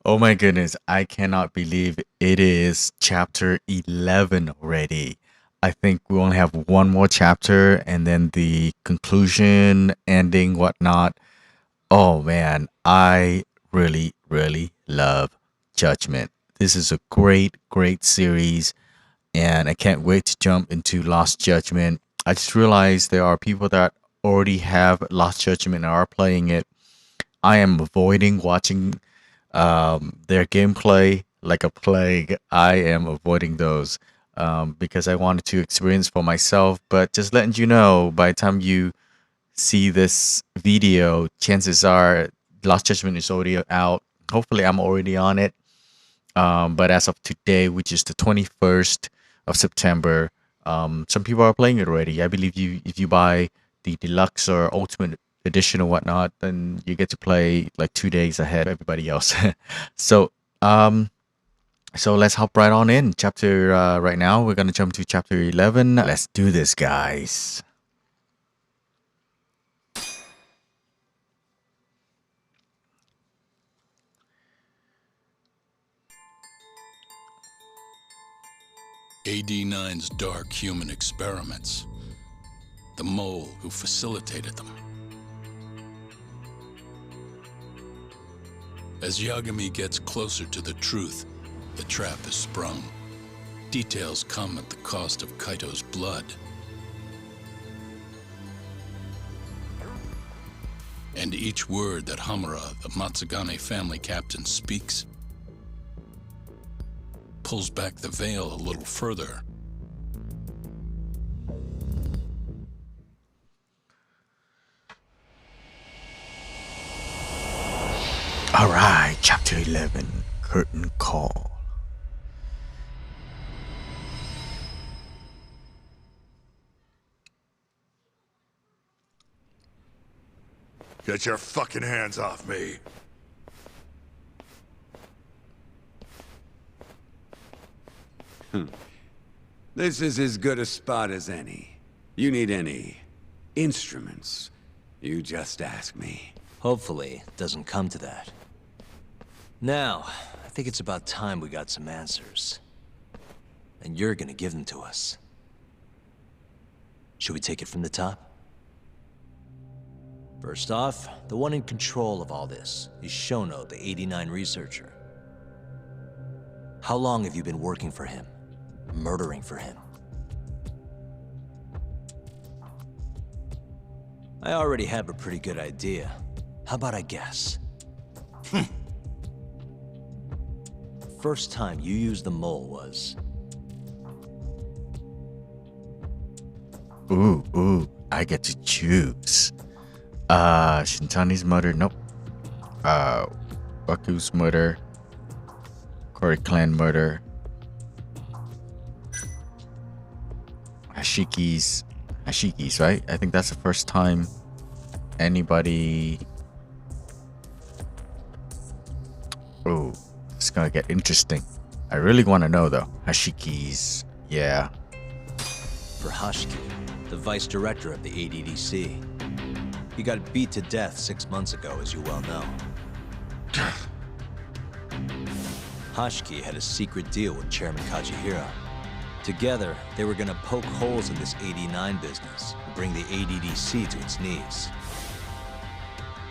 Oh my goodness, I cannot believe it is chapter 11 already. I think we only have one more chapter and then the conclusion, ending, whatnot. Oh man, I really, really love Judgment. This is a great, great series, and I can't wait to jump into Lost Judgment. I just realized there are people that already have Lost Judgment and are playing it. I am avoiding watching their gameplay like a plague. I am avoiding those because I wanted to experience for myself. But just letting you know, by the time you see this video, chances are Lost Judgment is already out. Hopefully, I'm already on it. But as of today, which is the 21st of September, some people are playing it already. I believe you, if you buy the deluxe or ultimate edition or whatnot, then you get to play like 2 days ahead of everybody else. so, um, so let's hop right on in. Chapter right now, we're gonna jump to chapter 11. Let's do this, guys. 'AD9's dark human experiments. The mole who facilitated them. As Yagami gets closer to the truth, the trap is sprung. Details come at the cost of Kaito's blood. And each word that Hamura, the Matsugane family captain, speaks pulls back the veil a little further. All right, chapter 11, curtain call. Get your fucking hands off me. This is as good a spot as any. You need any instruments, you just ask me. Hopefully, it doesn't come to that. Now, I think it's about time we got some answers. And you're gonna give them to us. Should we take it from the top? First off, the one in control of all this is Shono, the 89 researcher. How long have you been working for him? Murdering for him? I already have a pretty good idea. How about I guess? First time you used the mole was... Ooh, I get to choose. Shintani's murder, nope. Baku's murder. Kori clan murder. Hashiki's, right? I think that's the first time anybody... Oh, it's gonna get interesting. I really want to know though. Hashiki's, yeah. For Hashiki, the vice director of the ADDC. He got beat to death 6 months ago, as you well know. Hashiki had a secret deal with Chairman Kajihira. Together, they were gonna poke holes in this 89 business and bring the ADDC to its knees.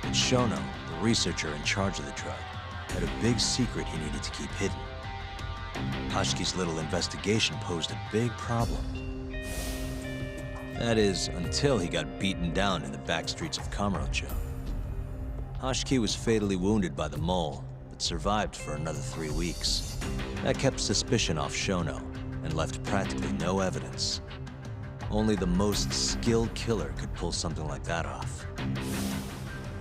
And Shono, the researcher in charge of the drug, had a big secret he needed to keep hidden. Hashiki's little investigation posed a big problem. That is, until he got beaten down in the back streets of Kamurocho. Hashiki was fatally wounded by the mole, but survived for another 3 weeks. That kept suspicion off Shono, and left practically no evidence. Only the most skilled killer could pull something like that off.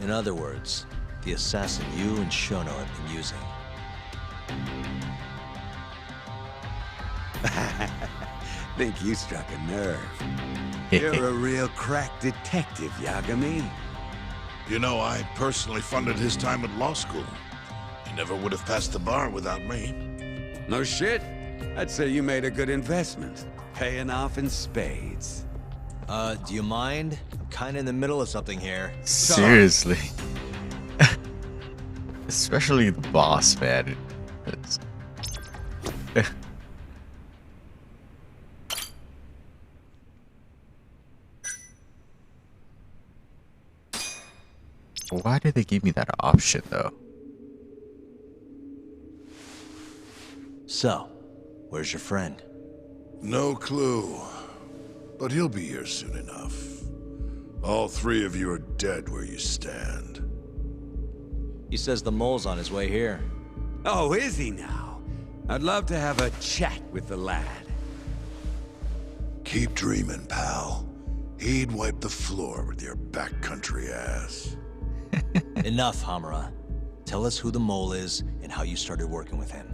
In other words, the assassin you and Shono have been using. Think you struck a nerve. You're a real crack detective, Yagami. You know, I personally funded his time at law school. He never would have passed the bar without me. No shit. I'd say you made a good investment. Paying off in spades. Do you mind? I'm kinda in the middle of something here. Seriously. Especially the boss, man. It's- Why did they give me that option, though? So, where's your friend? No clue. But he'll be here soon enough. All three of you are dead where you stand. He says the mole's on his way here. Oh, is he now? I'd love to have a chat with the lad. Keep dreaming, pal. He'd wipe the floor with your backcountry ass. Enough, Hamura. Tell us who the mole is and how you started working with him.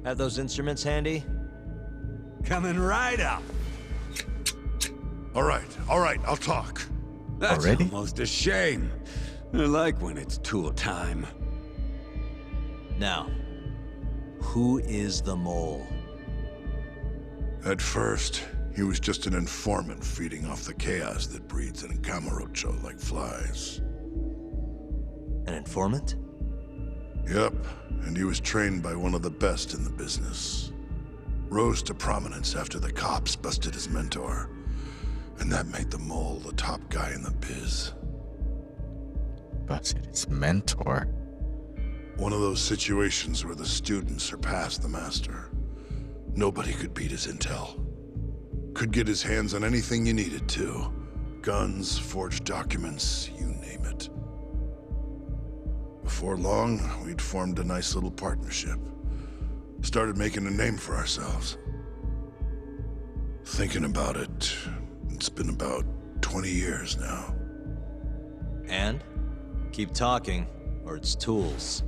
Have those instruments handy? Coming right up. All right, I'll talk. That's Already? almost a shame. I like when it's tool time. Now, who is the mole? At first, he was just an informant feeding off the chaos that breeds in Kamurocho like flies. An informant? Yep, and he was trained by one of the best in the business. Rose to prominence after the cops busted his mentor. And that made the mole the top guy in the biz. Busted his mentor. One of those situations where the student surpassed the master. Nobody could beat his intel. Could get his hands on anything you needed to. Guns, forged documents, you name it. Before long, we'd formed a nice little partnership. Started making a name for ourselves. Thinking about it, it's been about 20 years now. And? Keep talking, or it's tools.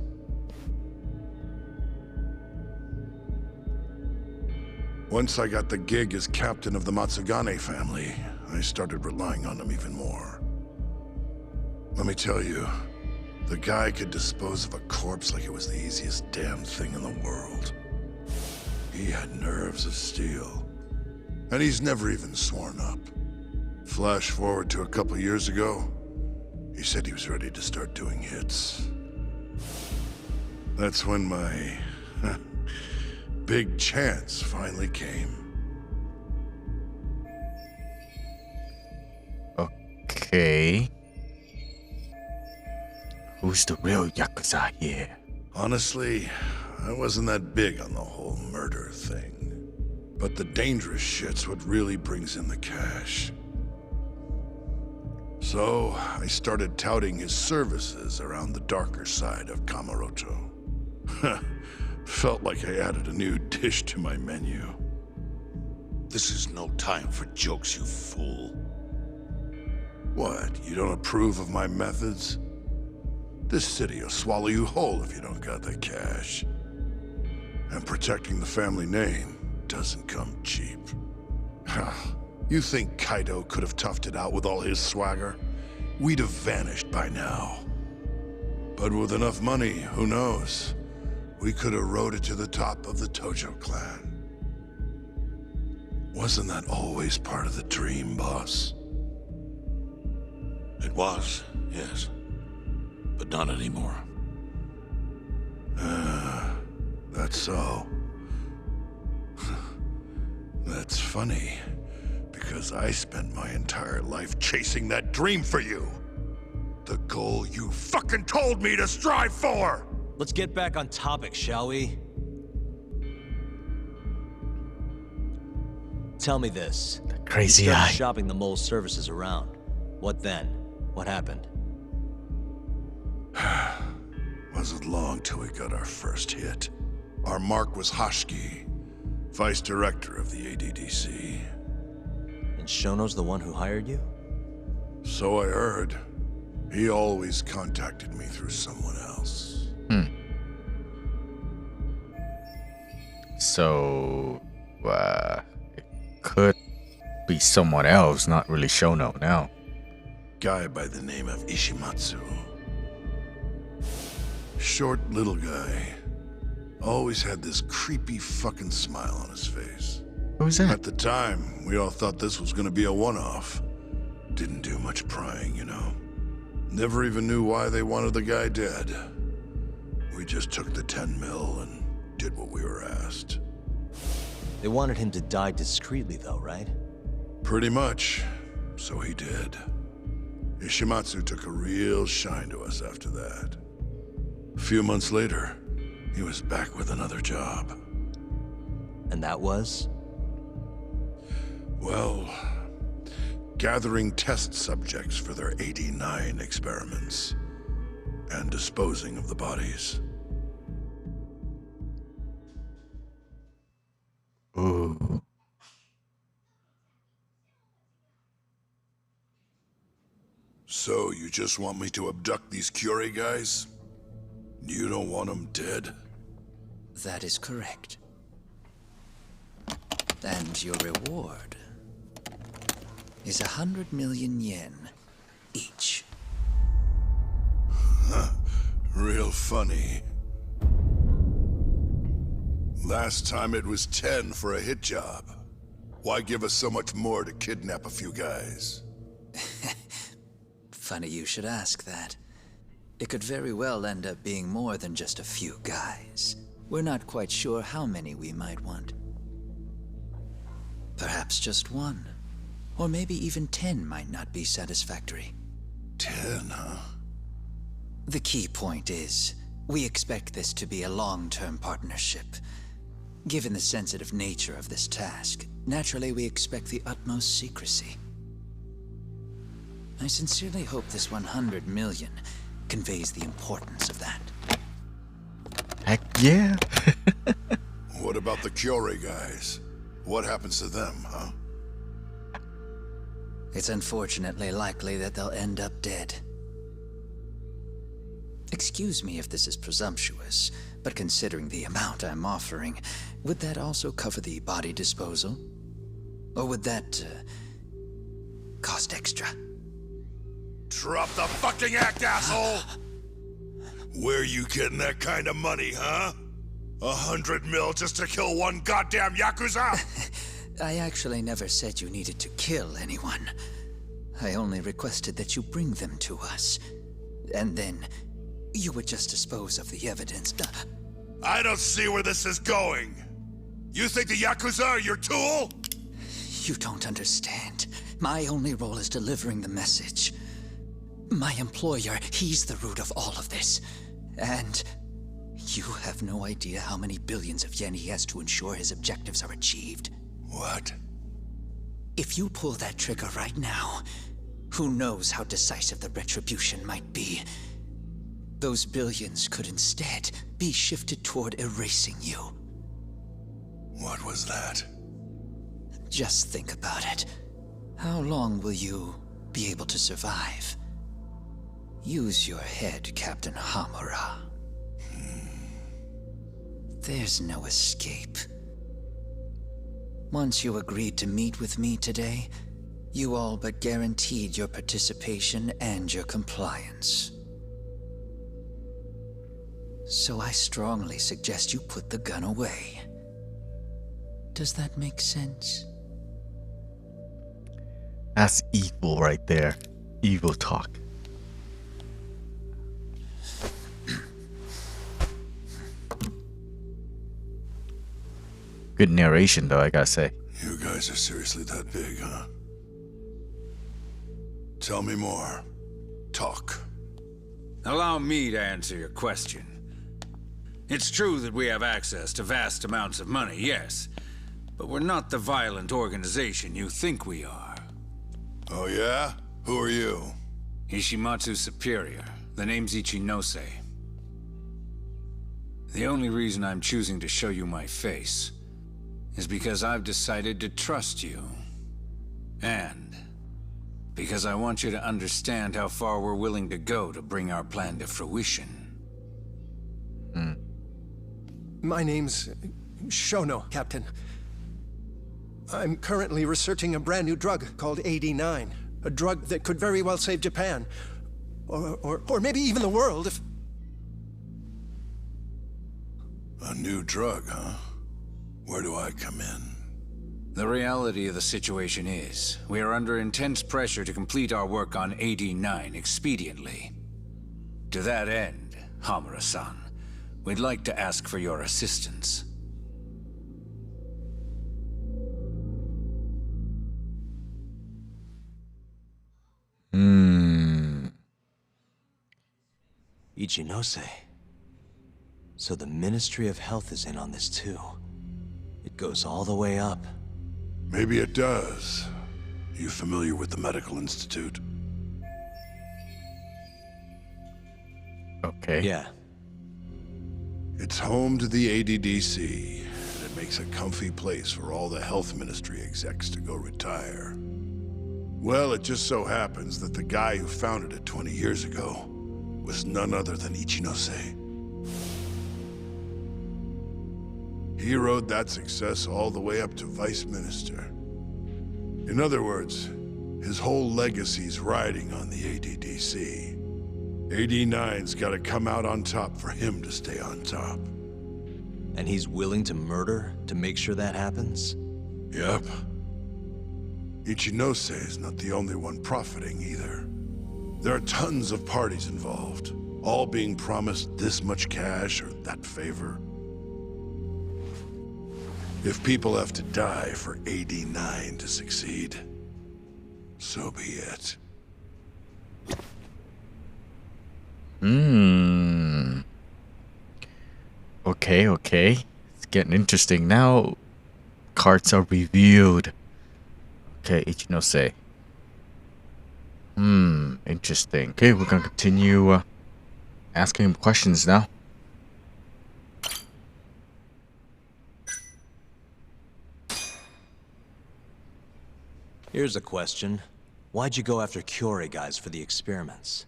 Once I got the gig as captain of the Matsugane family, I started relying on him even more. Let me tell you, the guy could dispose of a corpse like it was the easiest damn thing in the world. He had nerves of steel. And he's never even sworn up. Flash forward to a couple years ago, he said he was ready to start doing hits. That's when my big chance finally came. Okay. Who's the real yakuza here? Honestly, I wasn't that big on the whole murder thing. But the dangerous shit's what really brings in the cash. So, I started touting his services around the darker side of Kamurocho. Felt like I added a new dish to my menu. This is no time for jokes, you fool. What, you don't approve of my methods? This city will swallow you whole if you don't got the cash. And protecting the family name doesn't come cheap. You think Kaido could have toughed it out with all his swagger? We'd have vanished by now. But with enough money, who knows? We could have rode it to the top of the Tojo clan. Wasn't that always part of the dream, boss? It was, yes. But not anymore. That's so. That's funny, because I spent my entire life chasing that dream for you. The goal you fucking told me to strive for! Let's get back on topic, shall we? Tell me this. Crazy You started eye. shopping the mole's services around. What then? What happened? Wasn't long till we got our first hit. Our mark was Hashiki, vice director of the ADDC. And Shono's the one who hired you? So I heard. He always contacted me through someone else. So, it could be someone else, not really Shono now. Guy by the name of Ishimatsu. Short little guy. Always had this creepy fucking smile on his face. Who's that? At the time, we all thought this was gonna be a one-off. Didn't do much prying, you know. Never even knew why they wanted the guy dead. We just took the 10 mil and did what we were asked. They wanted him to die discreetly, though, right? Pretty much. So he did. Ishimatsu took a real shine to us after that. A few months later, he was back with another job. And that was? Well, gathering test subjects for their 89 experiments. And disposing of the bodies. Ooh. So, you just want me to abduct these Curie guys? You don't want them dead? That is correct. And your reward is 100 million yen each. Real funny. Last time it was 10 for a hit job. Why give us so much more to kidnap a few guys? Funny you should ask that. It could very well end up being more than just a few guys. We're not quite sure how many we might want. Perhaps just one. Or maybe even 10 might not be satisfactory. 10, huh? The key point is, we expect this to be a long-term partnership. Given the sensitive nature of this task, naturally we expect the utmost secrecy. I sincerely hope this 100 million conveys the importance of that. Heck yeah. What about the Curie guys? What happens to them, huh? It's unfortunately likely that they'll end up dead. Excuse me if this is presumptuous, but considering the amount I'm offering, would that also cover the body disposal? Or would that, cost extra? Drop the fucking act, asshole! Where you getting that kind of money, huh? 100 mil just to kill one goddamn yakuza? I actually never said you needed to kill anyone. I only requested that you bring them to us. And then, you would just dispose of the evidence. I don't see where this is going. You think the yakuza are your tool? You don't understand. My only role is delivering the message. My employer, he's the root of all of this. And you have no idea how many billions of yen he has to ensure his objectives are achieved. What? If you pull that trigger right now, who knows how decisive the retribution might be. Those billions could instead be shifted toward erasing you. What was that? Just think about it. How long will you be able to survive? Use your head, Captain Hamura. There's no escape. Once you agreed to meet with me today, you all but guaranteed your participation and your compliance. So I strongly suggest you put the gun away. Does that make sense? That's evil right there. Evil talk. Good narration, though, I gotta say. You guys are seriously that big, huh? Tell me more. Talk. Allow me to answer your question. It's true that we have access to vast amounts of money, yes. But we're not the violent organization you think we are. Oh yeah? Who are you? Ishimatsu's superior. The name's Ichinose. The only reason I'm choosing to show you my face is because I've decided to trust you. And because I want you to understand how far we're willing to go to bring our plan to fruition. My name's Shono, Captain. I'm currently researching a brand new drug called 89. A drug that could very well save Japan. Or maybe even the world if... A new drug, huh? Where do I come in? The reality of the situation is, we are under intense pressure to complete our work on AD9 expediently. To that end, Hamura-san, we'd like to ask for your assistance. Ichinose. So the Ministry of Health is in on this too. It goes all the way up. Maybe it does. You familiar with the Medical Institute? Okay. Yeah. It's home to the ADDC, and it makes a comfy place for all the Health Ministry execs to go retire. Well, it just so happens that the guy who founded it 20 years ago was none other than Ichinose. He rode that success all the way up to Vice Minister. In other words, his whole legacy's riding on the ADDC. AD9's gotta come out on top for him to stay on top. And he's willing to murder to make sure that happens? Yep. Ichinose is not the only one profiting either. There are tons of parties involved, all being promised this much cash or that favor. If people have to die for AD9 to succeed, so be it. Okay, okay. It's getting interesting. Now, cards are revealed. Okay, Ichinose. Interesting. Okay, we're gonna continue asking him questions now. Here's a question. Why'd you go after Kyorei guys for the experiments?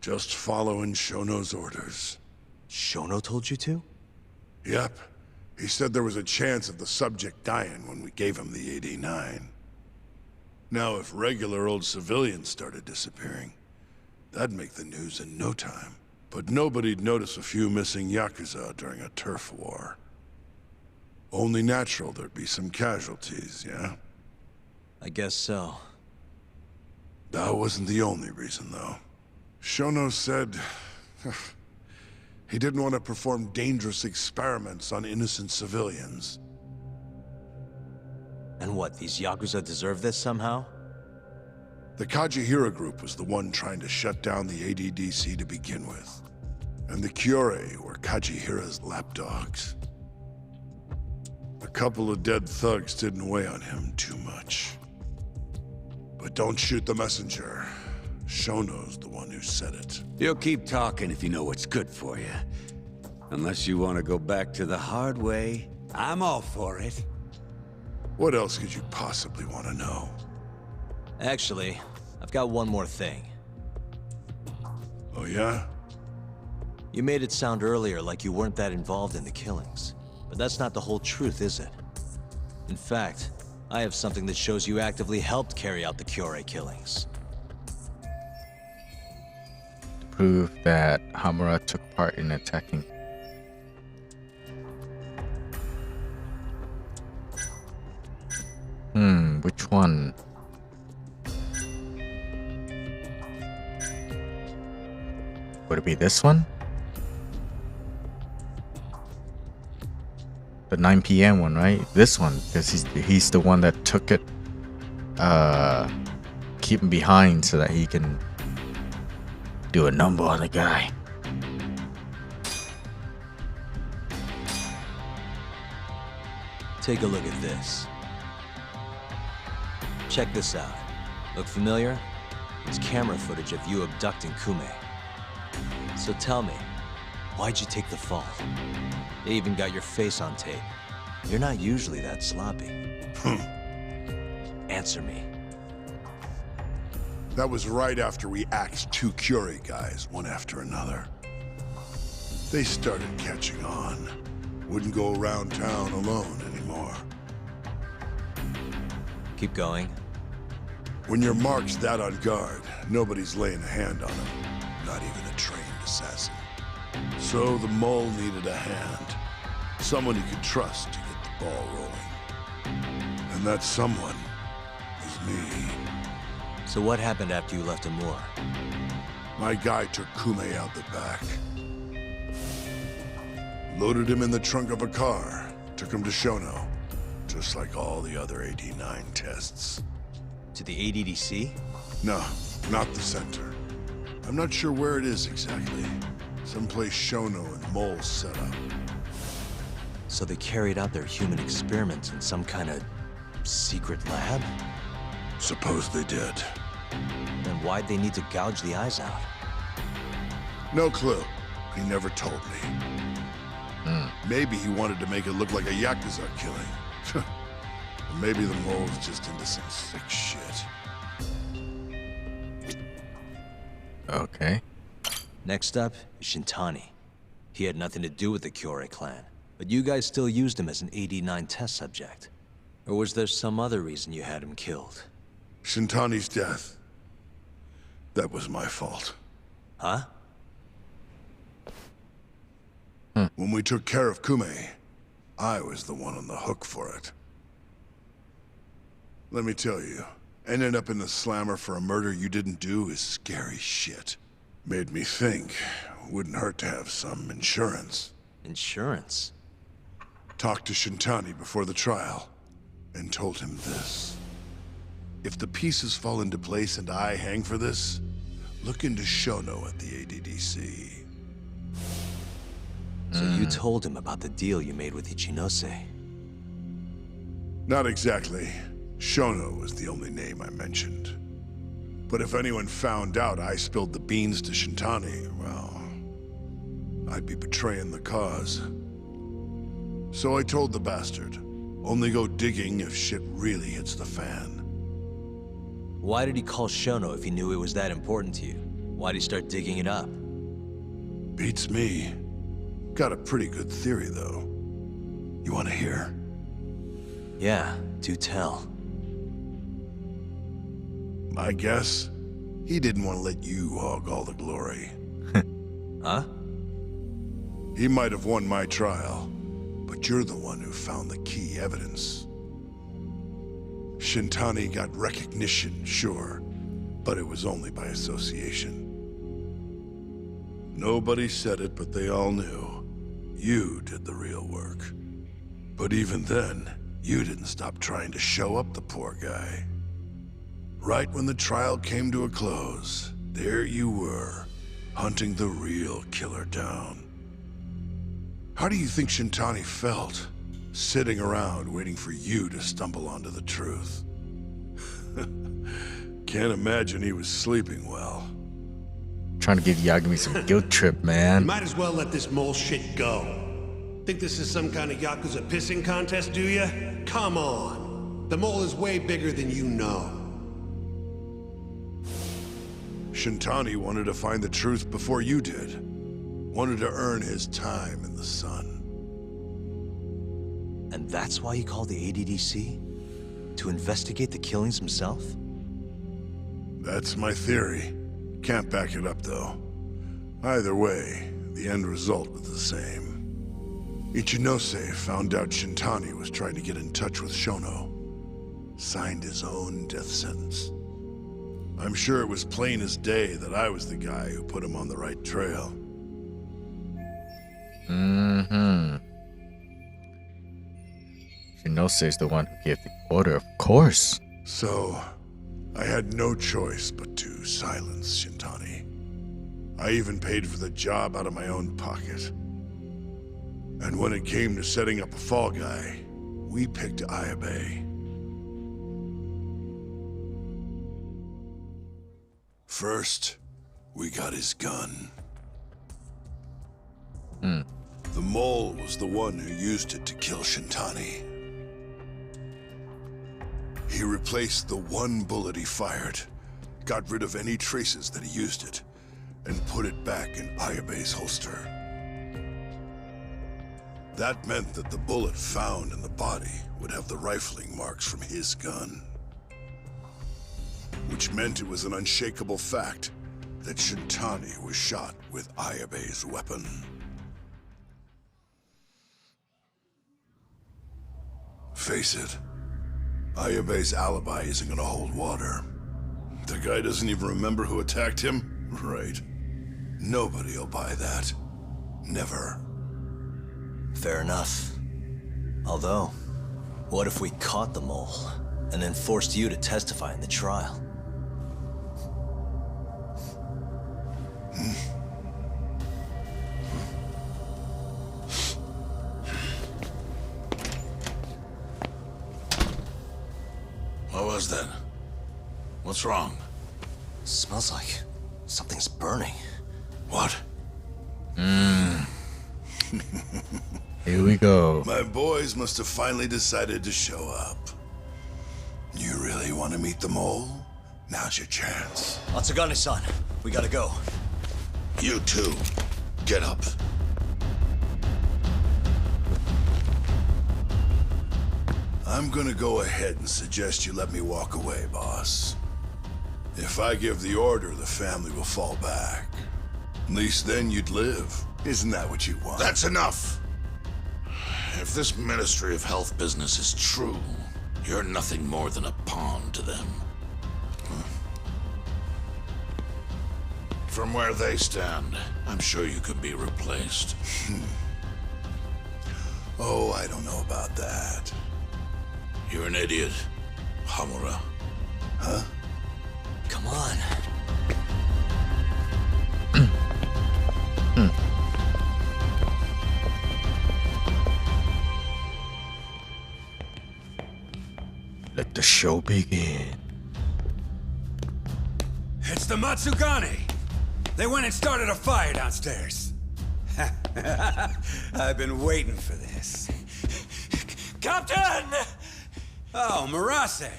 Just following Shono's orders. Shono told you to? Yep. He said there was a chance of the subject dying when we gave him the AD9. Now, if regular old civilians started disappearing, that'd make the news in no time. But nobody'd notice a few missing yakuza during a turf war. Only natural there'd be some casualties, yeah? I guess so. That wasn't the only reason, though. Shono said he didn't want to perform dangerous experiments on innocent civilians. And what, these yakuza deserve this somehow? The Kajihira group was the one trying to shut down the ADDC to begin with. And the Kyorei were Kajihira's lapdogs. A couple of dead thugs didn't weigh on him too much. But don't shoot the messenger. Shono's the one who said it. You'll keep talking if you know what's good for you. Unless you want to go back to the hard way, I'm all for it. What else could you possibly want to know? Actually, I've got one more thing. Oh yeah? You made it sound earlier like you weren't that involved in the killings. But that's not the whole truth, is it? In fact, I have something that shows you actively helped carry out the Kyorei killings. To prove that Hamura took part in attacking. Which one? Would it be this one? The 9 p.m. one, right? This one, because he's the one that took it, keep him behind so that he can do a number on the guy. Take a look at this. Check this out. Look familiar? It's camera footage of you abducting Kume. So tell me, why'd you take the fall? They even got your face on tape. You're not usually that sloppy. Answer me. That was right after we axed 2 Kyorei guys, one after another. They started catching on. Wouldn't go around town alone anymore. Keep going. When your mark's that on guard, nobody's laying a hand on him. Not even a trained assassin. So the mole needed a hand. Someone he could trust to get the ball rolling. And that someone was me. So what happened after you left Amur? My guy took Kume out the back. Loaded him in the trunk of a car. Took him to Shono. Just like all the other 89 tests. To the ADDC? No, not the center. I'm not sure where it is exactly. Someplace Shono and Mole set up. So they carried out their human experiments in some kind of secret lab? Suppose they did. Then why'd they need to gouge the eyes out? No clue. He never told me. Maybe he wanted to make it look like a yakuza killing. Or maybe the mole's just into some sick shit. Okay. Next up is Shintani. He had nothing to do with the Kyorei clan, but you guys still used him as an 89 test subject. Or was there some other reason you had him killed? Shintani's death. That was my fault. Huh? When we took care of Kume, I was the one on the hook for it. Let me tell you, ending up in the slammer for a murder you didn't do is scary shit. Made me think, wouldn't hurt to have some insurance. Insurance? Talked to Shintani before the trial, and told him this. If the pieces fall into place and I hang for this, look into Shono at the ADDC. So you told him about the deal you made with Ichinose? Not exactly. Shono was the only name I mentioned. But if anyone found out I spilled the beans to Shintani, well, I'd be betraying the cause. So I told the bastard, only go digging if shit really hits the fan. Why did he call Shono if he knew it was that important to you? Why'd he start digging it up? Beats me. Got a pretty good theory, though. You want to hear? Yeah, do tell. My guess? He didn't want to let you hog all the glory. Huh? He might have won my trial, but you're the one who found the key evidence. Shintani got recognition, sure, but it was only by association. Nobody said it, but they all knew. You did the real work. But even then, you didn't stop trying to show up the poor guy. Right when the trial came to a close, there you were, hunting the real killer down. How do you think Shintani felt, sitting around waiting for you to stumble onto the truth? Can't imagine he was sleeping well. Trying to give Yagami some guilt trip, man. Might as well let this mole shit go. Think this is some kind of yakuza pissing contest, do ya? Come on. The mole is way bigger than you know. Shintani wanted to find the truth before you did. Wanted to earn his time in the sun. And that's why he called the ADDC? To investigate the killings himself? That's my theory. Can't back it up, though. Either way, the end result was the same. Ichinose found out Shintani was trying to get in touch with Shono. Signed his own death sentence. I'm sure it was plain as day that I was the guy who put him on the right trail. Shinose's the one who gave the order, of course. So, I had no choice but to silence Shintani. I even paid for the job out of my own pocket. And when it came to setting up a fall guy, we picked Ayabe. First, we got his gun. The mole was the one who used it to kill Shintani. He replaced the one bullet he fired, got rid of any traces that he used it, and put it back in Ayabe's holster. That meant that the bullet found in the body would have the rifling marks from his gun. Which meant it was an unshakable fact that Shintani was shot with Ayabe's weapon. Face it, Ayabe's alibi isn't gonna hold water. The guy doesn't even remember who attacked him? Right. Nobody'll buy that. Never. Fair enough. Although, what if we caught the mole, and then forced you to testify in the trial? What was that? What's wrong? Smells like something's burning. What? Here we go. My boys must have finally decided to show up. You really want to meet the mole? Now's your chance. Atsugane-san, we gotta go. You too. Get up. I'm gonna go ahead and suggest you let me walk away, boss. If I give the order, the family will fall back. At least then you'd live. Isn't that what you want? That's enough. If this Ministry of Health business is true, you're nothing more than a pawn to them. From where they stand, I'm sure you could be replaced. Oh, I don't know about that. You're an idiot, Hamura. Huh? Come on. Let the show begin. It's the Matsugane! They went and started a fire downstairs. I've been waiting for this. Captain! Oh, Marase.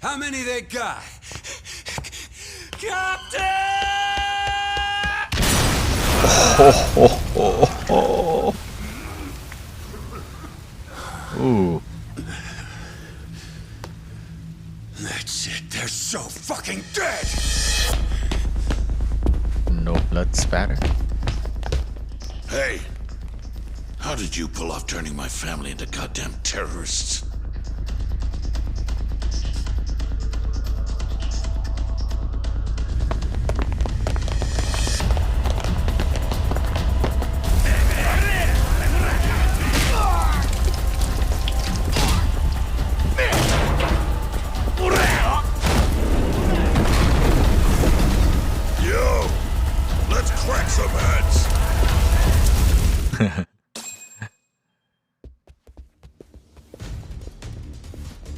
How many they got? Captain! Ooh. That's it. They're so fucking dead! No blood spatter. Hey! How did you pull off turning my family into goddamn terrorists?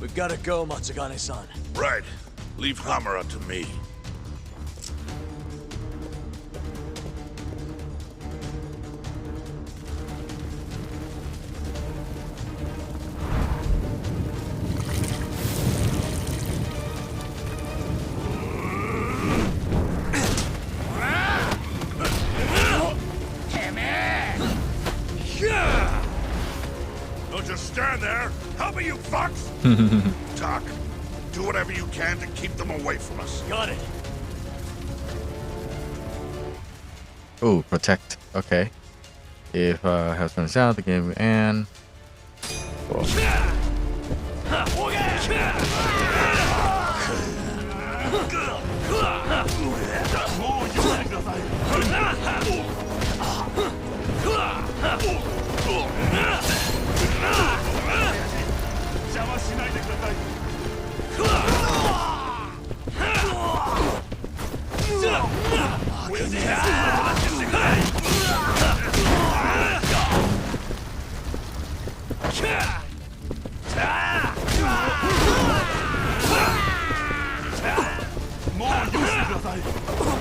We've gotta go, Matsugane-san. Right. Leave Hamura to me. Don't just stand there. Help me, you fucks! Talk. Do whatever you can to keep them away from us. Got it. Oh, protect. Okay. If has been out, the game will end. Cool.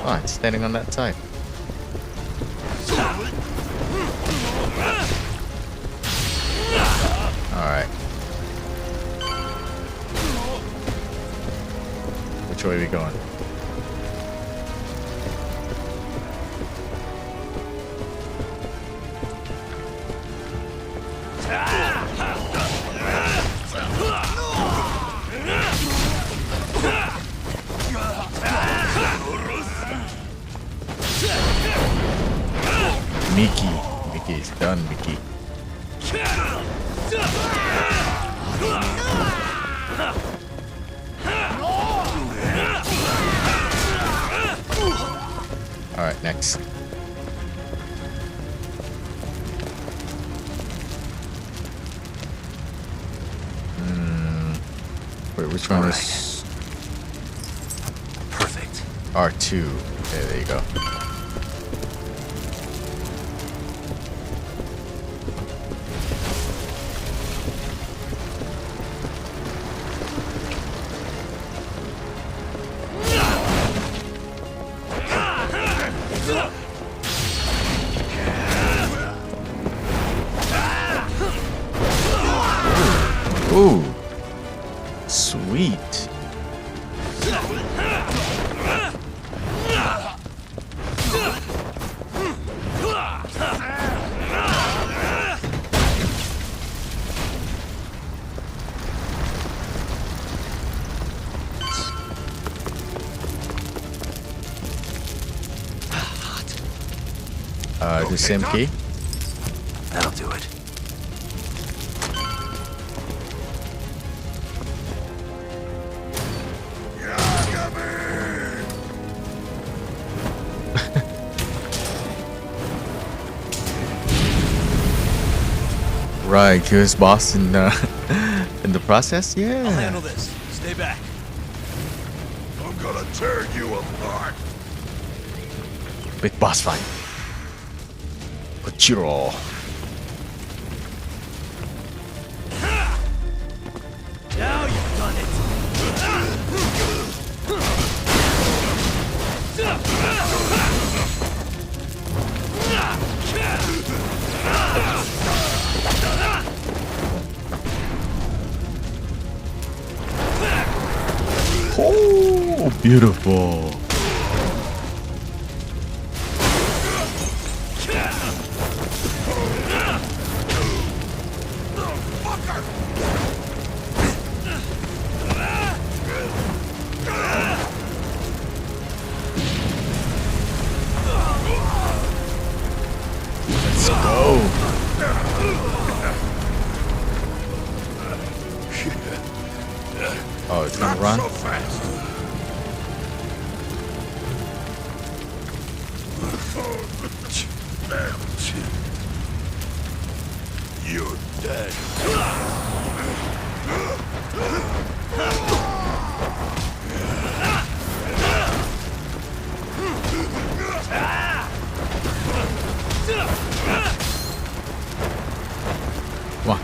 Oh, it's standing on that side. Alright. Which way are we going? Mickey is done, Mickey. All right, next. Wait, which one is Perfect. R2? Okay, there you go. Ooh, sweet. The same key? That'll do it. Right, here's boss in in the process. Yeah. I'll handle this. Stay back. I'm gonna tear you apart. Big boss fight. Kochiro. Now you've done it. Oh, beautiful. Let's go. Oh, it's gonna run? So fast. You're dead. Come on.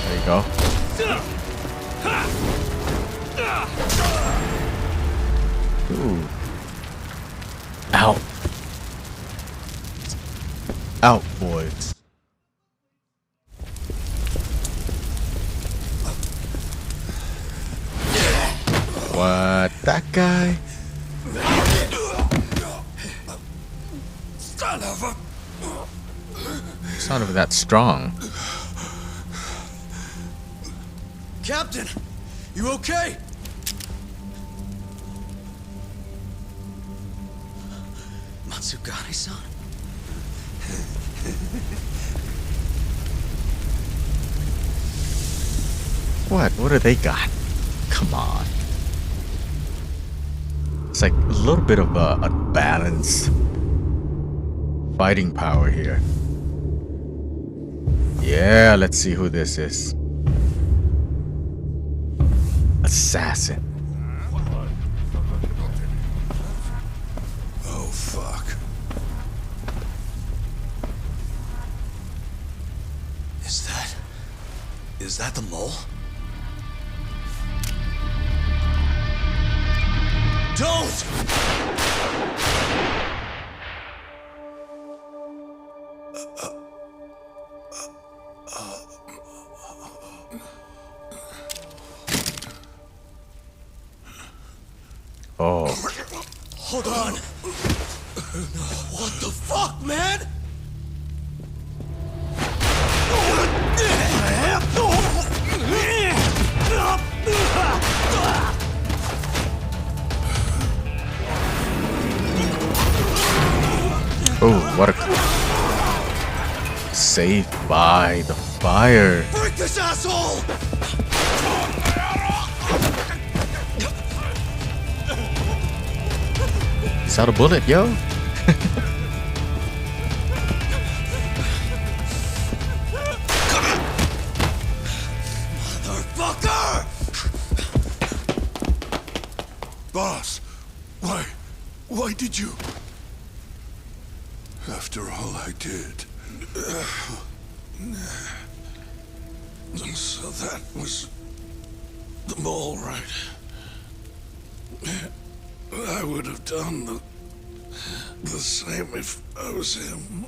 There you go. Ooh. Out. Out, boys. What? That guy? Son of a... It's not even that strong. Captain, you okay? Matsugane-san? What? What do they got? Come on. It's like a little bit of a unbalanced fighting power here. Yeah, let's see who this is. Assassin. Oh, fuck. Is that the mole? Don't! Oh. Hold on. What the fuck, man? Oh, what a saved by the fire. Break this asshole! He's out of bullet, yo. Motherfucker! Boss, why did you? After all I did. So that was the mole, right? I would have done the same if I was him.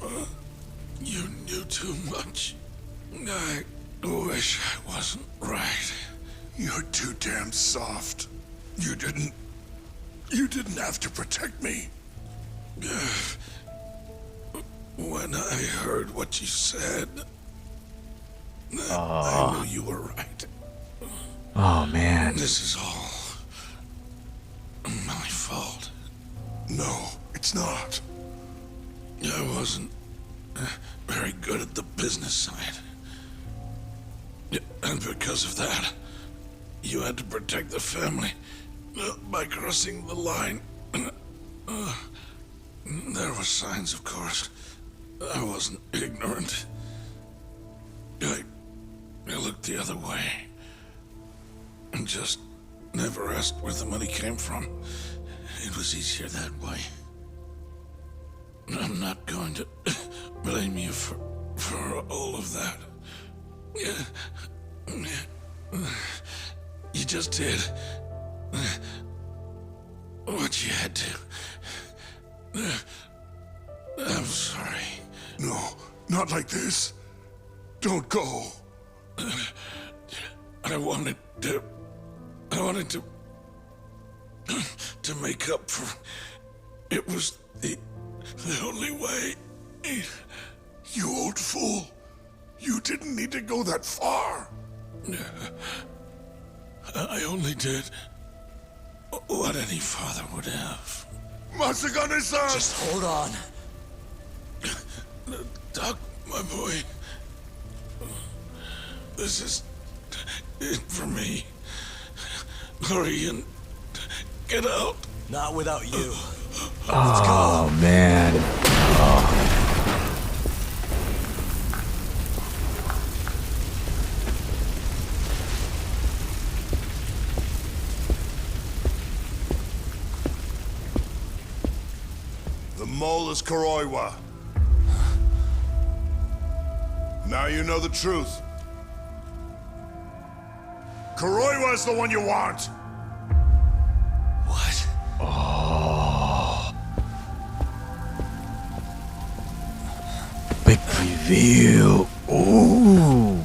You knew too much. I wish I wasn't right. You're too damn soft. You didn't have to protect me. When I heard what you said, I knew you were right. Oh man. This is all my fault. No, it's not. I wasn't very good at the business side. And because of that, you had to protect the family by crossing the line. There were signs, of course. I wasn't ignorant. I looked the other way. And just never asked where the money came from. It was easier that way. I'm not going to blame you for all of that. You just did what you had to. I'm sorry. No, not like this. Don't go. I wanted to make up for. It was the only way. You old fool. You didn't need to go that far. I only did what any father would have. Matsugane-san! Just hold on. Doc, my boy. This is it for me. Hurry and get out. Not without you. Oh man. Oh. The mole is Kuroiwa. Now you know the truth. Kuroiwa is the one you want. What? Oh. Big reveal. Ooh.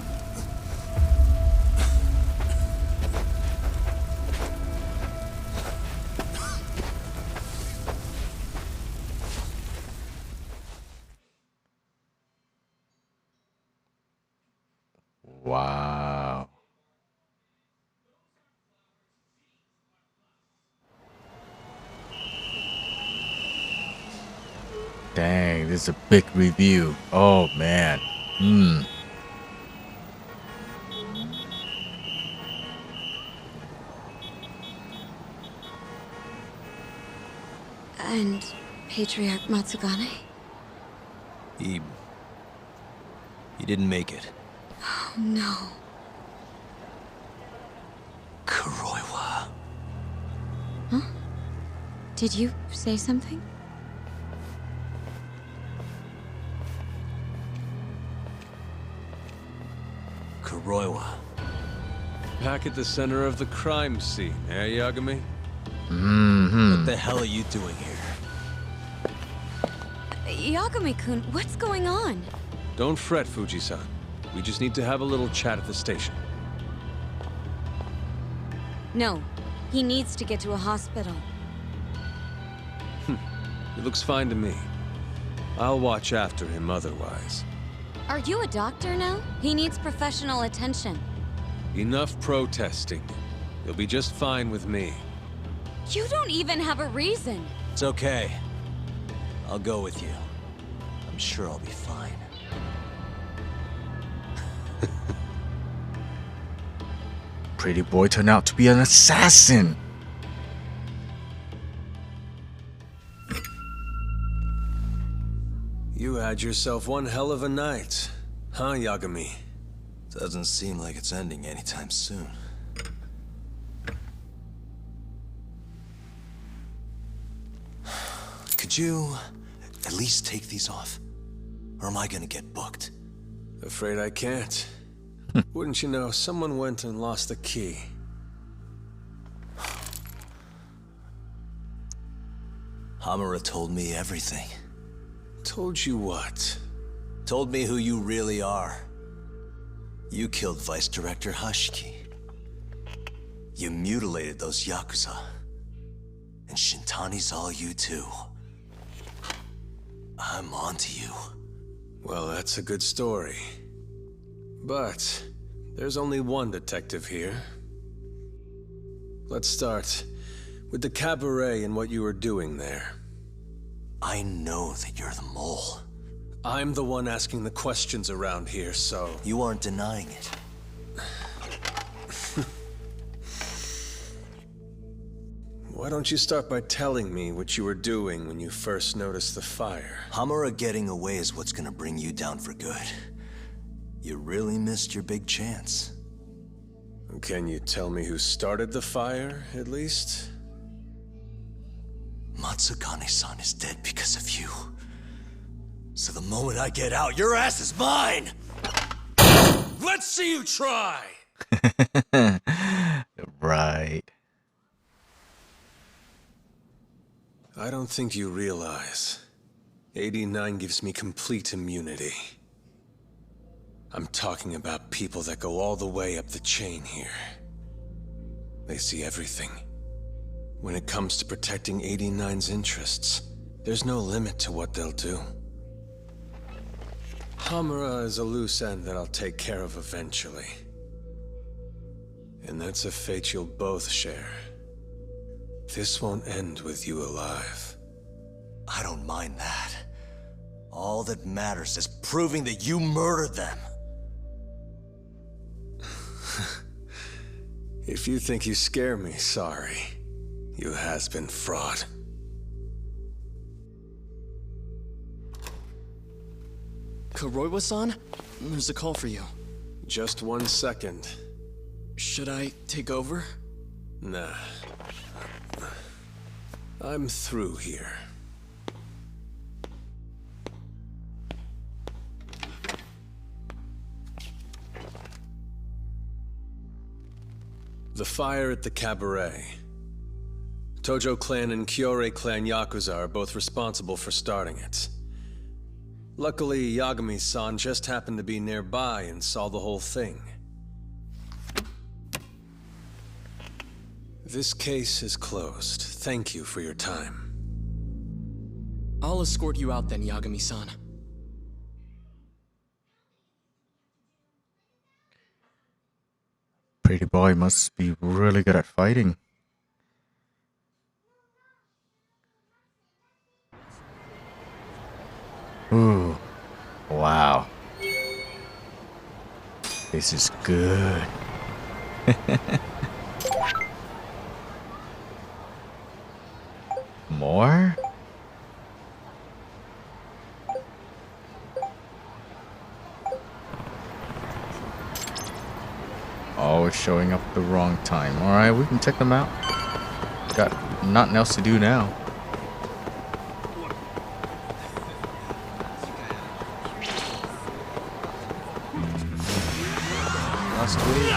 Wow. Dang, this is a big review. Oh man. And Patriarch Matsugane? He didn't make it. Oh no. Kuroiwa. Huh? Did you say something? Kuroiwa. Back at the center of the crime scene, eh, Yagami? What the hell are you doing here? Yagami-kun, what's going on? Don't fret, Fuji-san. We just need to have a little chat at the station. No, he needs to get to a hospital. He looks fine to me. I'll watch after him otherwise. Are you a doctor now? He needs professional attention. Enough protesting. He'll be just fine with me. You don't even have a reason. It's okay. I'll go with you. I'm sure I'll be fine. Pretty boy turned out to be an assassin. You had yourself one hell of a night, huh, Yagami? Doesn't seem like it's ending anytime soon. Could you at least take these off? Or am I gonna get booked? Afraid I can't. Wouldn't you know, someone went and lost the key. Hamura told me everything. Told you what? Told me who you really are. You killed Vice Director Hashiki. You mutilated those yakuza. And Shintani's all you too. I'm onto you. Well, that's a good story. But there's only one detective here. Let's start with the cabaret and what you were doing there. I know that you're the mole. I'm the one asking the questions around here, so... You aren't denying it. Why don't you start by telling me what you were doing when you first noticed the fire? Hamura getting away is what's gonna bring you down for good. You really missed your big chance. Can you tell me who started the fire, at least? Matsugane-san is dead because of you. So the moment I get out, your ass is mine! Let's see you try! Right. I don't think you realize. 89 gives me complete immunity. I'm talking about people that go all the way up the chain here. They see everything. When it comes to protecting 89's interests, there's no limit to what they'll do. Hamura is a loose end that I'll take care of eventually. And that's a fate you'll both share. This won't end with you alive. I don't mind that. All that matters is proving that you murdered them. If you think you scare me, sorry. You has-been fraud. Kuroiwa-san? There's a call for you. Just 1 second. Should I take over? Nah. I'm through here. The fire at the cabaret. Tojo clan and Kyorei clan Yakuza are both responsible for starting it. Luckily, Yagami-san just happened to be nearby and saw the whole thing. This case is closed. Thank you for your time. I'll escort you out then, Yagami-san. Pretty boy must be really good at fighting. Ooh. Wow. This is good. More? Oh, it's showing up at the wrong time. Alright, we can check them out. Got nothing else to do now. Last week.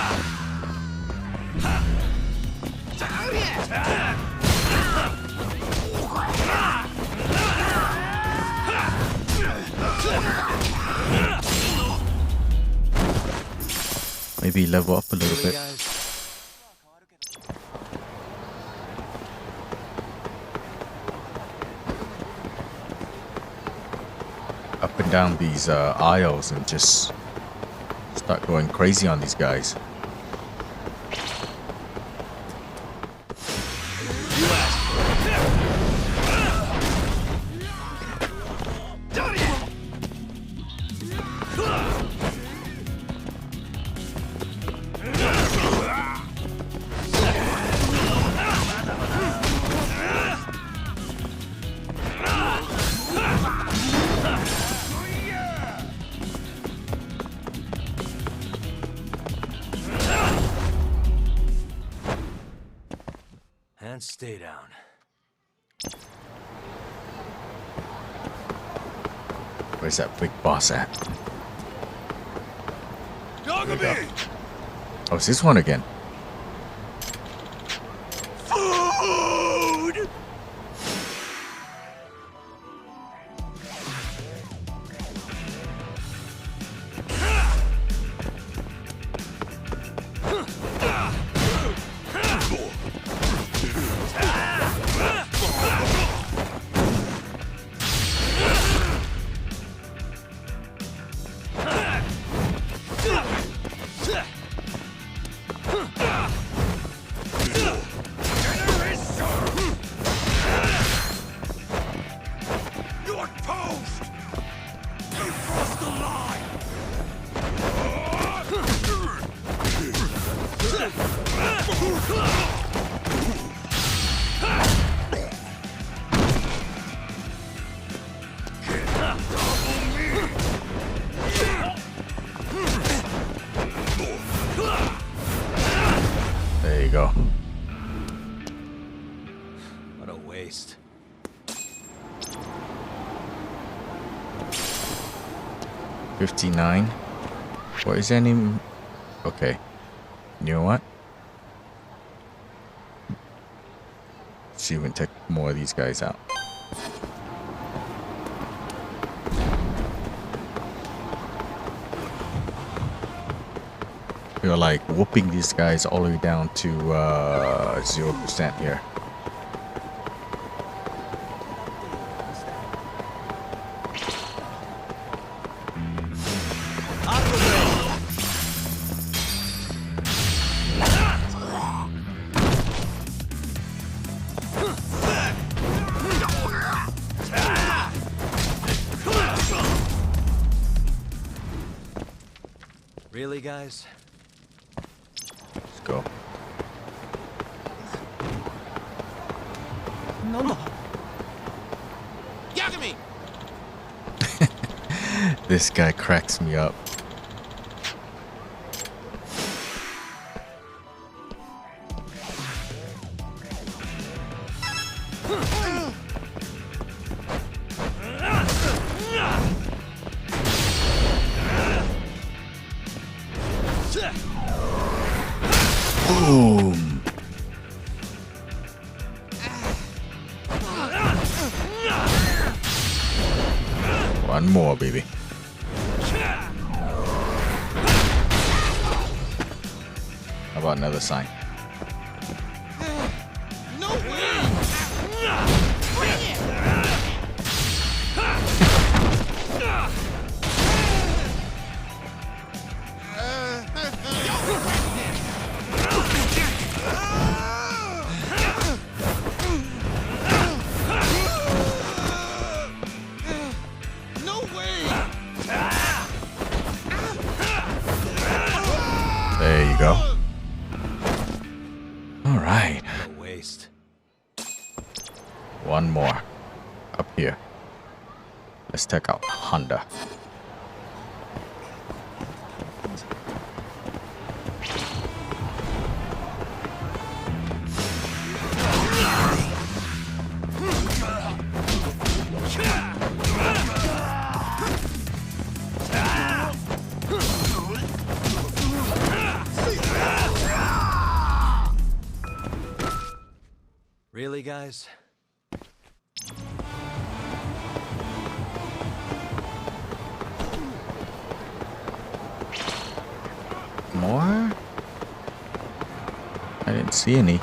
Maybe level up a little bit. Up and down these aisles and just start going crazy on these guys. and stay down. Where's that big boss at? Yagami! Oh, it's this one again. Food! Your toast! You crossed the line! There you go. What a waste. $59. What is any? Okay. You know what? See if we can take more of these guys out. We're like whooping these guys all the way down to 0% here. Really, guys? Let's go. Yagami! This guy cracks me up. Boom! One more, baby. How about another sign? No way! Bring it! No way! There you go. All right. A waste. One more. Up here. Let's take out Honda. Really, guys? More? I didn't see any.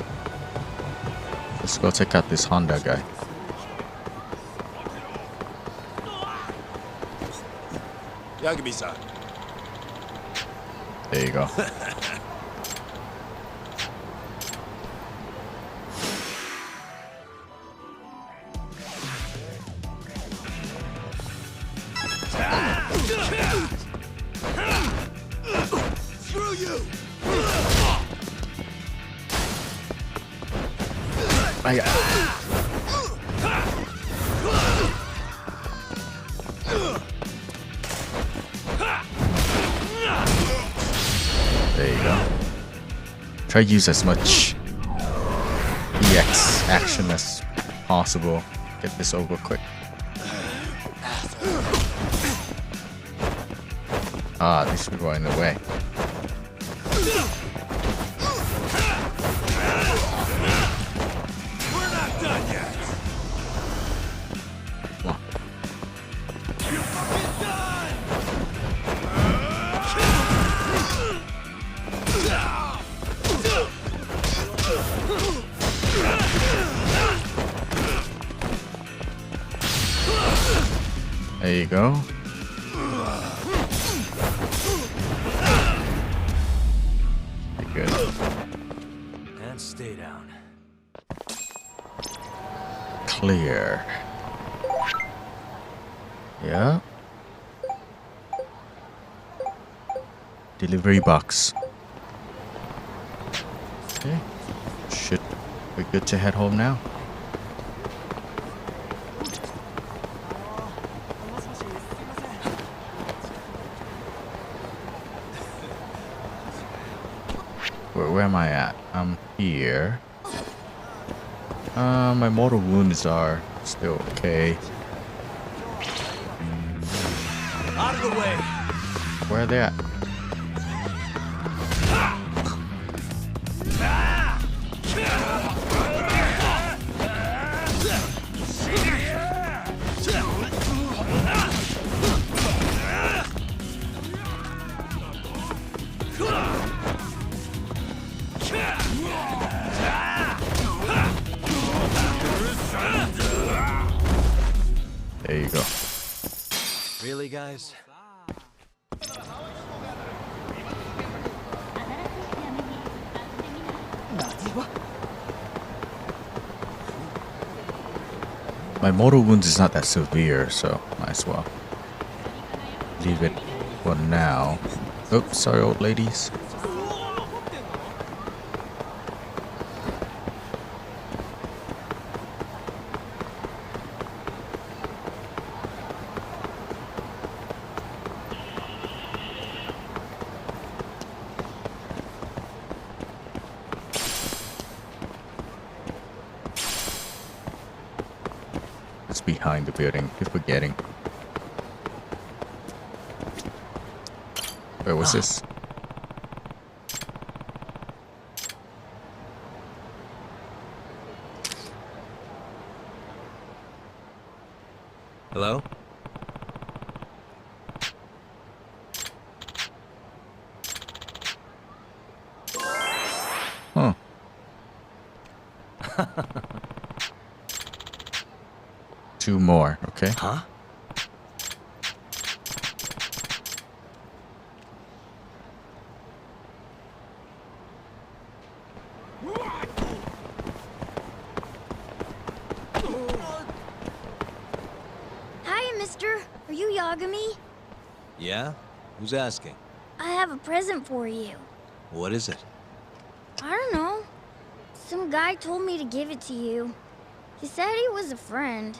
Let's go check out this Honda guy. Yagami-san. There you go. Screw you! I got There you go. Try to use as much EX action as possible. Get this over quick. Ah, these people are in the way. We're not done yet. Come on. You're fucking done. There you go. Pretty good. And stay down. Clear. Yeah. Delivery box. Okay. Should be good to head home now. Where am I at? I'm here. My mortal wounds are still okay. Out of the way! Where are they at? There you go. Really, guys? My mortal wounds is not that severe, so might as well leave it for now. Oops, sorry, old ladies. It's behind the building. Keep forgetting. Where was this? Hello? Huh. Two more, okay? Huh? Hiya, mister. Are you Yagami? Yeah? Who's asking? I have a present for you. What is it? I don't know. Some guy told me to give it to you. He said he was a friend.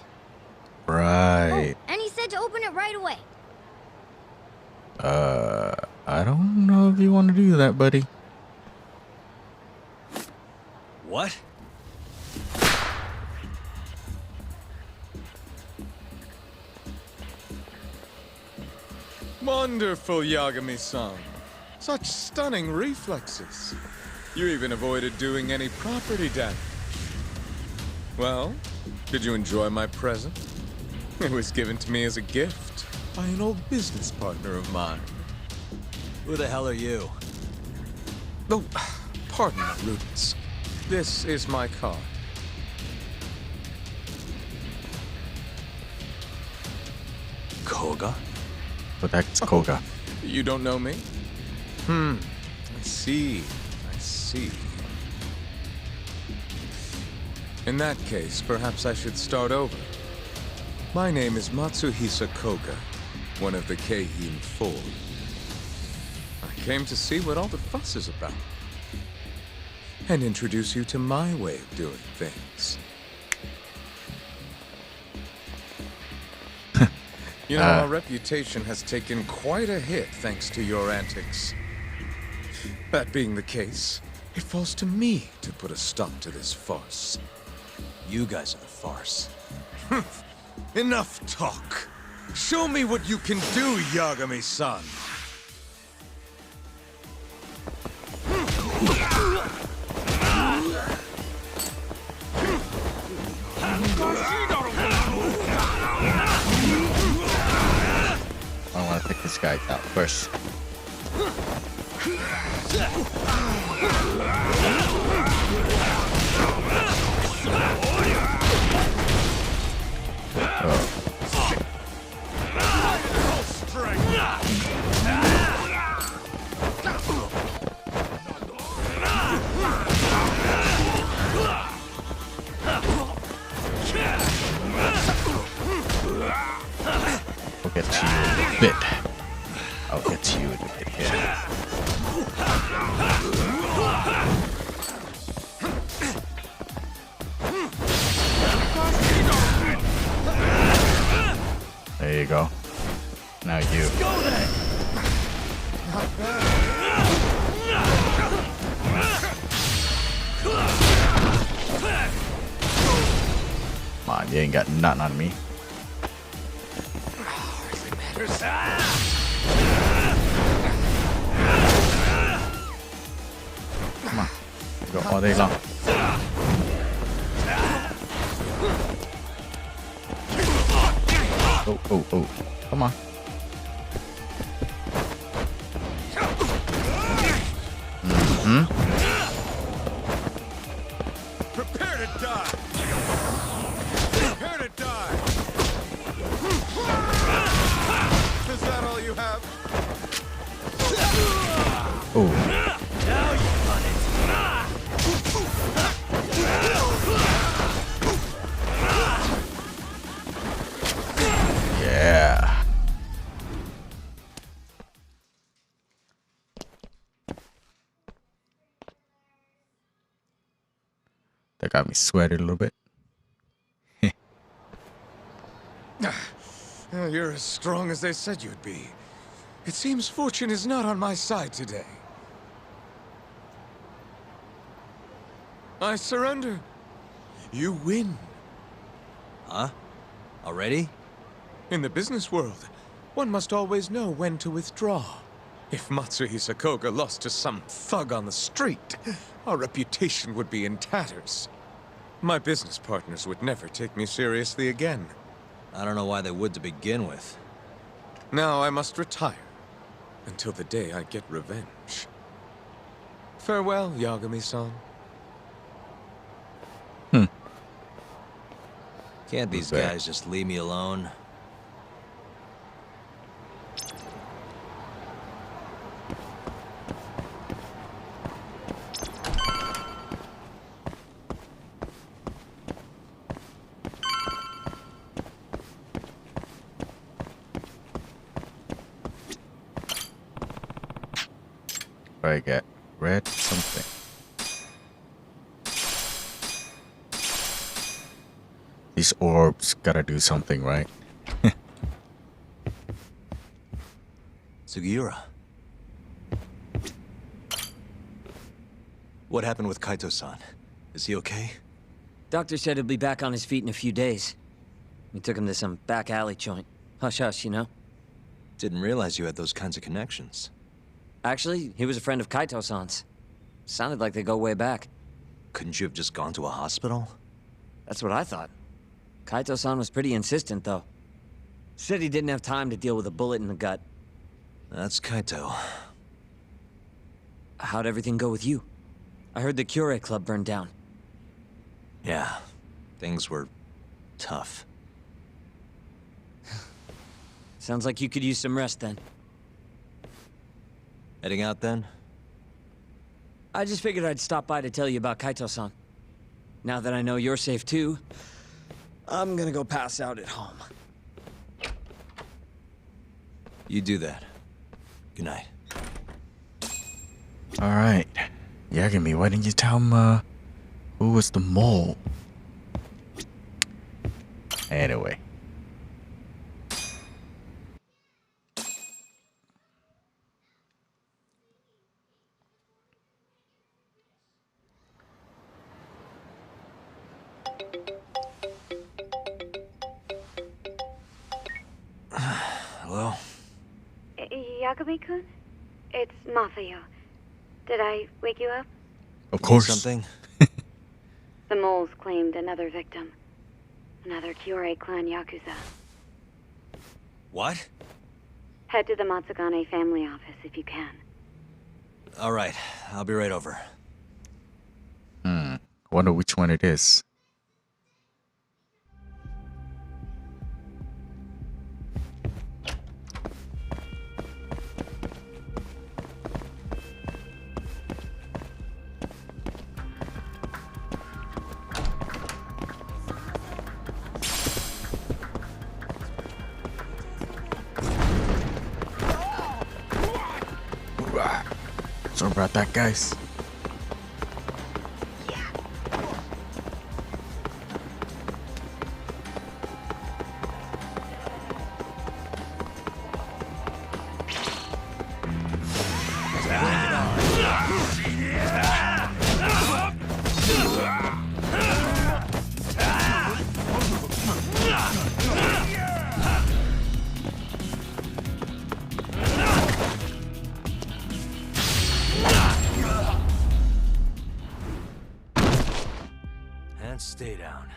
Right. Oh, and he said to open it right away. I don't know if you want to do that, buddy. What? Wonderful, Yagami-san. Such stunning reflexes. You even avoided doing any property damage. Well, did you enjoy my present? It was given to me as a gift by an old business partner of mine. Who the hell are you? Oh, pardon my rudeness. This is my card. Koga? But that's Koga. You don't know me? I see. I see. In that case, perhaps I should start over. My name is Matsuhisa Koga, one of the Keihin Four. I came to see what all the fuss is about, and introduce you to my way of doing things. You know, our reputation has taken quite a hit thanks to your antics. That being the case, it falls to me to put a stop to this farce. You guys are the farce. Enough talk. Show me what you can do, Yagami-san. I want to take this guy out first. We'll get to you in a bit. I'll get to you in a bit here. There you go. Now you. Go then. Not bad. Come on, you ain't got nothing on me. Come on. Go all day long. Oh, oh, oh. Come on. Prepare to die. Prepare to die. Is that all you have? Oh. Now you run it. Yeah. That got me sweaty a little bit. You're as strong as they said you'd be. It seems fortune is not on my side today. I surrender. You win. Huh? Already? In the business world, one must always know when to withdraw. If Matsuhisa Koga lost to some thug on the street, our reputation would be in tatters. My business partners would never take me seriously again. I don't know why they would to begin with. Now I must retire until the day I get revenge. Farewell, Yagami-san. Can't these guys just leave me alone? I get red something. These orbs gotta do something, right? Sugiura. What happened with Kaito-san? Is he okay? Doctor said he'll be back on his feet in a few days. We took him to some back alley joint. Hush-hush, you know? Didn't realize you had those kinds of connections. Actually, he was a friend of Kaito-san's. Sounded like they go way back. Couldn't you have just gone to a hospital? That's what I thought. Kaito-san was pretty insistent, though. Said he didn't have time to deal with a bullet in the gut. That's Kaito. How'd everything go with you? I heard the Cure Club burned down. Yeah, things were tough. Sounds like you could use some rest then. Heading out then? I just figured I'd stop by to tell you about Kaito-san. Now that I know you're safe too, I'm gonna go pass out at home. You do that. Good night. Alright. Yagami, why didn't you tell him who was the mole? Anyway. Yagami-kun? It's Mafuyu. Did I wake you up? Of course. Something? The moles claimed another victim. Another Kyorei clan yakuza. What? Head to the Matsugane family office if you can. All right, I'll be right over. Wonder which one it is. Sorry about that, guys. And stay down.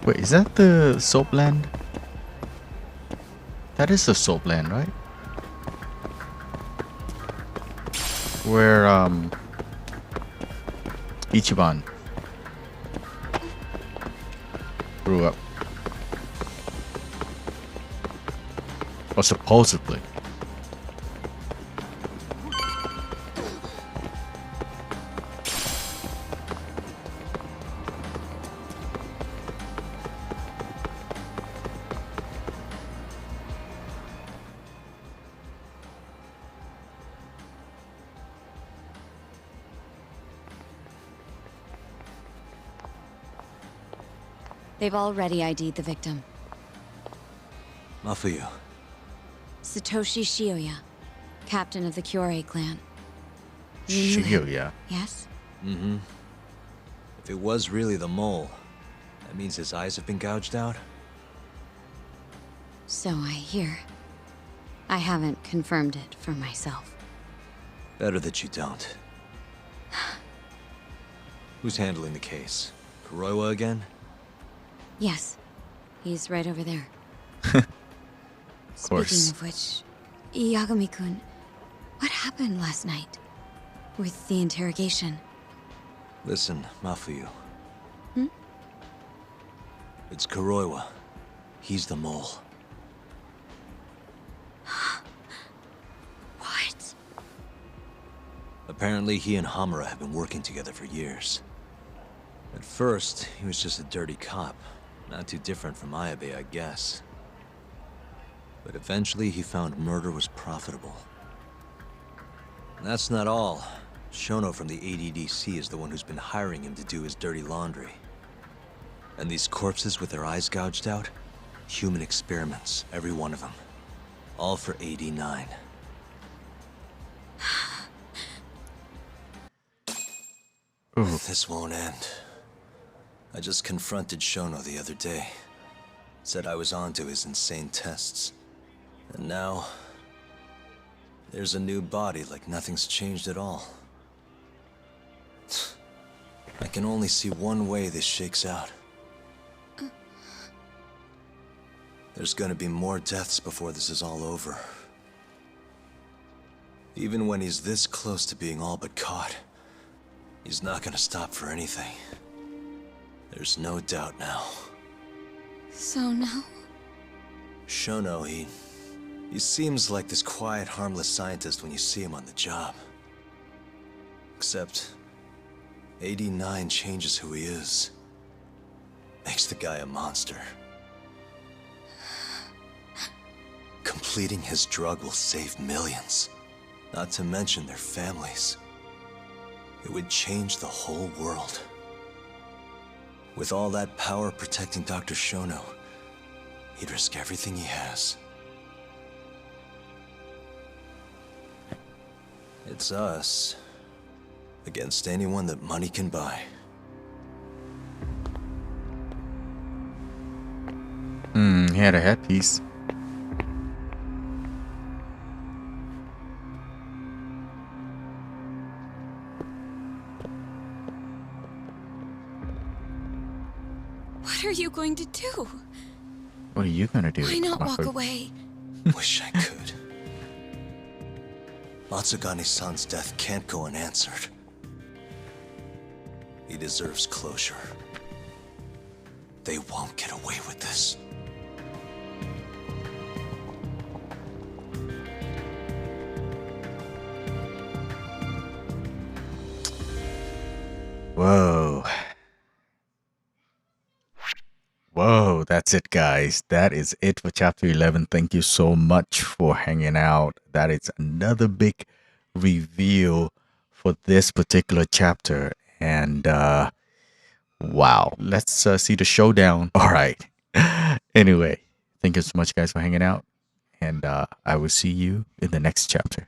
Wait, is that the soap land? That is the soap land, right? Where Ichiban grew up. Or supposedly. They've already ID'd the victim. Mafuyu. Satoshi Shioya, captain of the Kyorei clan. You knew him, Shioya. yes? Mm-hmm. If it was really the mole, that means his eyes have been gouged out? So I hear. I haven't confirmed it for myself. Better that you don't. Who's handling the case? Kuroiwa again? Yes. He's right over there. Of course. Speaking of which, Yagami-kun, what happened last night? With the interrogation? Listen, Mafuyu. Hmm? It's Kuroiwa. He's the mole. What? Apparently he and Hamura have been working together for years. At first, he was just a dirty cop. Not too different from Ayabe, I guess. But eventually he found murder was profitable. And that's not all. Shono from the ADDC is the one who's been hiring him to do his dirty laundry. And these corpses with their eyes gouged out? Human experiments, every one of them. All for 89. This won't end. I just confronted Shono the other day. Said I was onto his insane tests. And now... there's a new body like nothing's changed at all. I can only see one way this shakes out. There's gonna be more deaths before this is all over. Even when he's this close to being all but caught, he's not gonna stop for anything. There's no doubt now. So now? Shono, he seems like this quiet, harmless scientist when you see him on the job. Except, 89 changes who he is. Makes the guy a monster. Completing his drug will save millions, not to mention their families. It would change the whole world. With all that power protecting Dr. Shono, he'd risk everything he has. It's us against anyone that money can buy. had a headpiece. What are you going to do? What are you gonna do? Why not my walk friend? away? Wish I could. Matsugane-san's death can't go unanswered. He deserves closure. They won't get away with this. Whoa. Whoa, that's it, guys. That is it for chapter 11. Thank you so much for hanging out. That is another big reveal for this particular chapter. And wow, let's see the showdown. All right. Anyway, thank you so much, guys, for hanging out. And I will see you in the next chapter.